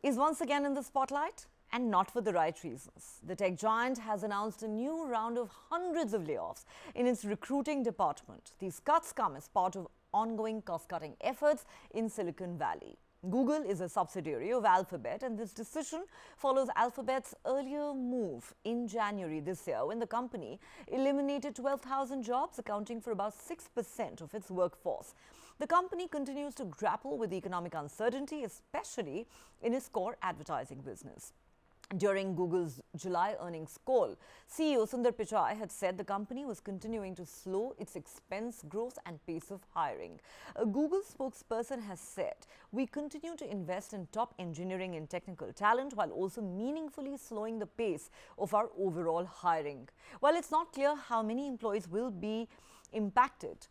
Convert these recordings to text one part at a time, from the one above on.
is once again in the spotlight, and not for the right reasons. The tech giant has announced a new round of hundreds of layoffs in its recruiting department. These cuts come as part of ongoing cost-cutting efforts in Silicon Valley. Google is a subsidiary of Alphabet, and this decision follows Alphabet's earlier move in January this year when the company eliminated 12,000 jobs, accounting for about 6% of its workforce. The company continues to grapple with economic uncertainty, especially in its core advertising business. During Google's July earnings call, CEO Sundar Pichai had said the company was continuing to slow its expense growth and pace of hiring. A Google spokesperson has said, "We continue to invest in top engineering and technical talent while also meaningfully slowing the pace of our overall hiring." While it's not clear how many employees will be impacted,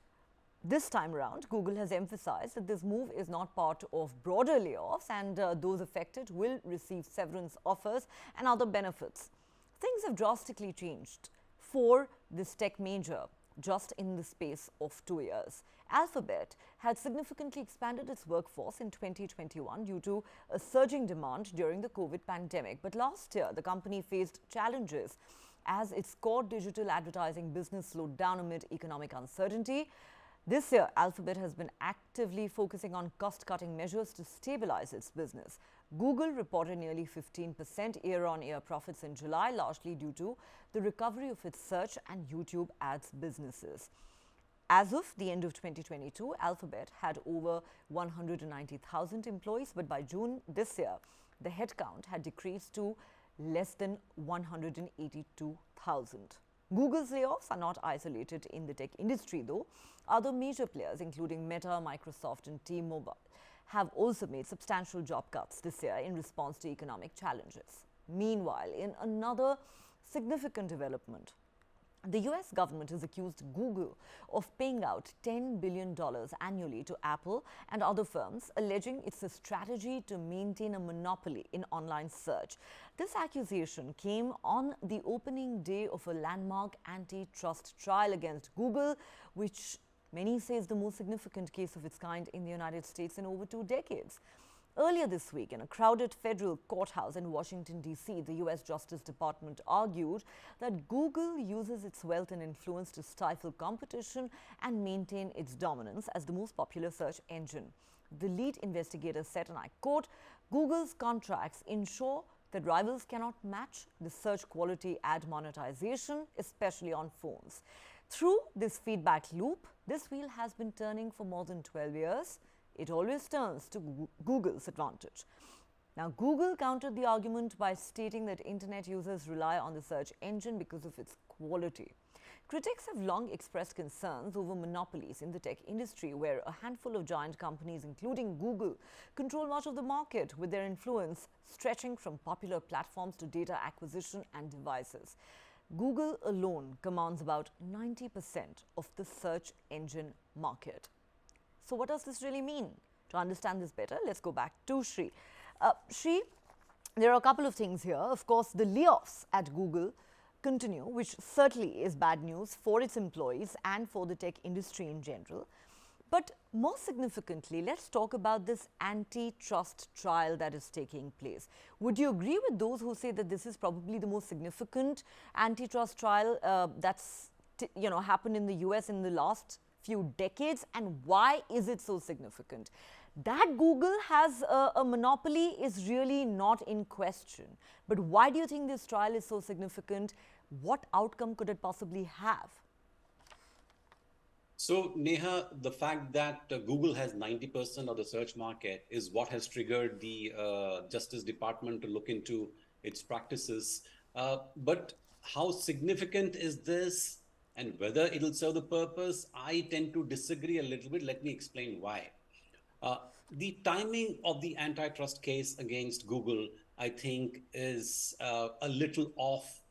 this time around, Google has emphasized that this move is not part of broader layoffs, and those affected will receive severance offers and other benefits. Things have drastically changed for this tech major just in the space of 2 years. Alphabet had significantly expanded its workforce in 2021 due to a surging demand during the COVID pandemic. But last year, the company faced challenges as its core digital advertising business slowed down amid economic uncertainty. This year, Alphabet has been actively focusing on cost-cutting measures to stabilize its business. Google reported nearly 15% year-on-year profits in July, largely due to the recovery of its search and YouTube ads businesses. As of the end of 2022, Alphabet had over 190,000 employees, but by June this year, the headcount had decreased to less than 182,000. Google's layoffs are not isolated in the tech industry, though. Other major players, including Meta, Microsoft, and T-Mobile, have also made substantial job cuts this year in response to economic challenges. Meanwhile, in another significant development, the US government has accused Google of paying out $10 billion annually to Apple and other firms, alleging it's a strategy to maintain a monopoly in online search. This accusation came on the opening day of a landmark antitrust trial against Google, which many say is the most significant case of its kind in the United States in over 2 decades. Earlier this week, in a crowded federal courthouse in Washington, D.C., the U.S. Justice Department argued that Google uses its wealth and influence to stifle competition and maintain its dominance as the most popular search engine. The lead investigator said, and I quote, "Google's contracts ensure that rivals cannot match the search quality ad monetization, especially on phones." Through this feedback loop, this wheel has been turning for more than 12 years. It always turns to Google's advantage. Now, Google countered the argument by stating that internet users rely on the search engine because of its quality. Critics have long expressed concerns over monopolies in the tech industry, where a handful of giant companies, including Google, control much of the market, with their influence stretching from popular platforms to data acquisition and devices. Google alone commands about 90% of the search engine market. So what does this really mean? To understand this better, let's go back to Shri. Shri, there are a couple of things here. Of course, the layoffs at Google continue, which certainly is bad news for its employees and for the tech industry in general. But more significantly, let's talk about this antitrust trial that is taking place. Would you agree with those who say that this is probably the most significant antitrust trial that's happened in the US in the last few decades, and why is it so significant? That Google has a monopoly is really not in question. But why do you think this trial is so significant? What outcome could it possibly have? So, Neha, the fact that Google has 90% of the search market is what has triggered the Justice Department to look into its practices. But how significant is this, and whether it'll serve the purpose? I tend to disagree a little bit. Let me explain why. The timing of the antitrust case against Google, I think, is a little off.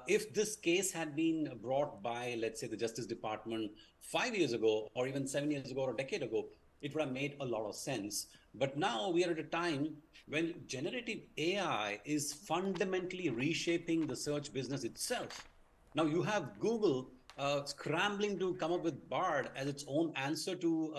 If this case had been brought by, let's say, the Justice Department 5 years ago, or even 7 years ago, or a decade ago, it would have made a lot of sense. But now we are at a time when generative AI is fundamentally reshaping the search business itself. Now you have Google scrambling to come up with Bard as its own answer to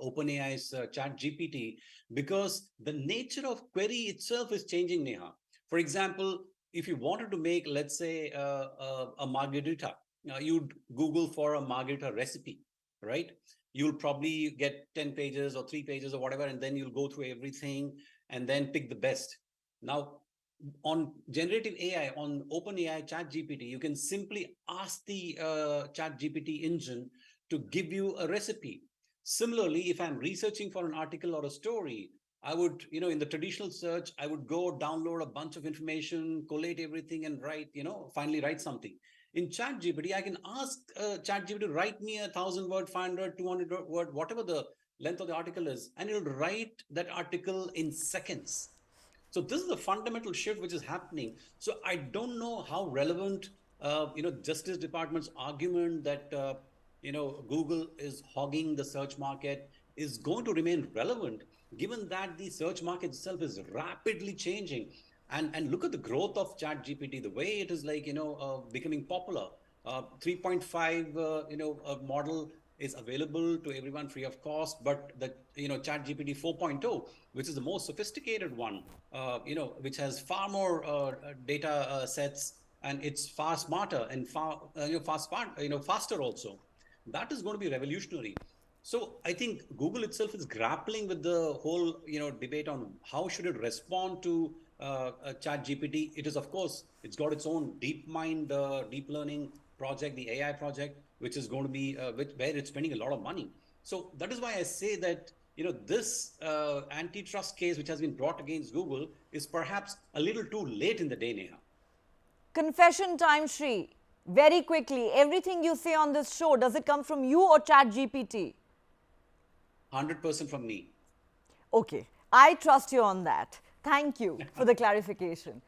OpenAI's Chat GPT, because the nature of query itself is changing, Neha. For example, if you wanted to make, let's say, a margarita, you'd Google for a margarita recipe, right? You'll probably get 10 pages or 3 pages or whatever, and then you'll go through everything and then pick the best. Now, on generative AI, on OpenAI Chat GPT, you can simply ask the Chat GPT engine to give you a recipe. Similarly, if I'm researching for an article or a story, I would, in the traditional search, I would go download a bunch of information, collate everything, and write, finally write something. In Chat GPT, I can ask Chat GPT to write me 1,000 word, 500, 200 word, whatever the length of the article is, and it'll write that article in seconds. So this is the fundamental shift which is happening. So I don't know how relevant, Justice Department's argument that Google is hogging the search market is going to remain relevant, given that the search market itself is rapidly changing. And look at the growth of Chat GPT, the way it is like becoming popular. 3.5 model is available to everyone free of cost, but the Chat GPT 4.0, which is the most sophisticated one, which has far more data sets, and it's far smarter and faster also. That is going to be revolutionary. So I think Google itself is grappling with the whole debate on how should it respond to Chat GPT. It is, of course, it's got its own DeepMind deep learning project, the AI project, which is going to be where it's spending a lot of money. So that is why I say that this antitrust case which has been brought against Google is perhaps a little too late in the day, Neha. Confession time, Shri. Very quickly, everything you say on this show, does it come from you or Chat GPT? 100% from me. Okay, I trust you on that. Thank you for the clarification.